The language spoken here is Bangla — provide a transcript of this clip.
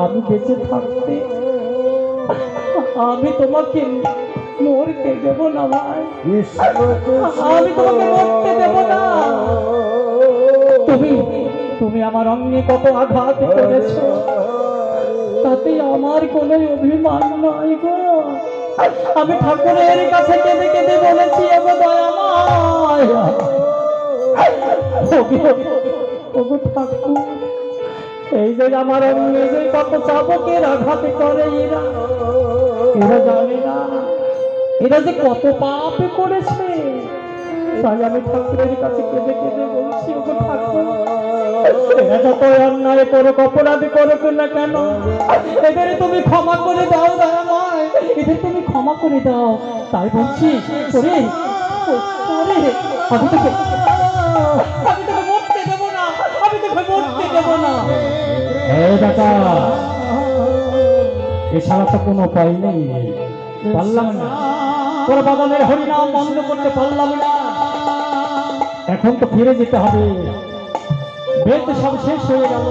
আমি বেঁচে থাকতে আমি তোমাকে মরতে দেব না ভাই, আমি তোমাকে মরতে দেব না। তুমি তুমি আমার অঙ্গে কত আঘাত করেছো, তাতে আমার কোনো অভিমান নাই গো। আমি ঠাকুরের কাছে কেঁদে কেঁদে বলেছি, এগো দয়াময়, ওগো ঠাকুর, এই যে আমার অঙ্গে যে কত চাবকের আঘাত করে, এরা এরা জানে না এরা যে কত পাপ করেছে। তাই আমি ঠাকুরের কাছে কেঁদে কেঁদে বলছি, ওগো ঠাকুর, এরা যত অন্যায় করুক, অপরাধ করুক না কেন, এদের তুমি ক্ষমা করে দাও দয়াময়, এদের তুমি ক্ষমা করে দাও। তাই বলছি, ওরে ওরে, আমি তোকে মরতে দেব না, আমি তোকে মরতে দেব না। এই দাদা, এছাড়া তো কোনো উপায় নেই, পারলাম না, তোর বাগানের হরিনাম বন্ধ করতে পারলাম না, এখন তো ফিরে যেতে হবে, বেদ সব শেষ হয়ে গেল।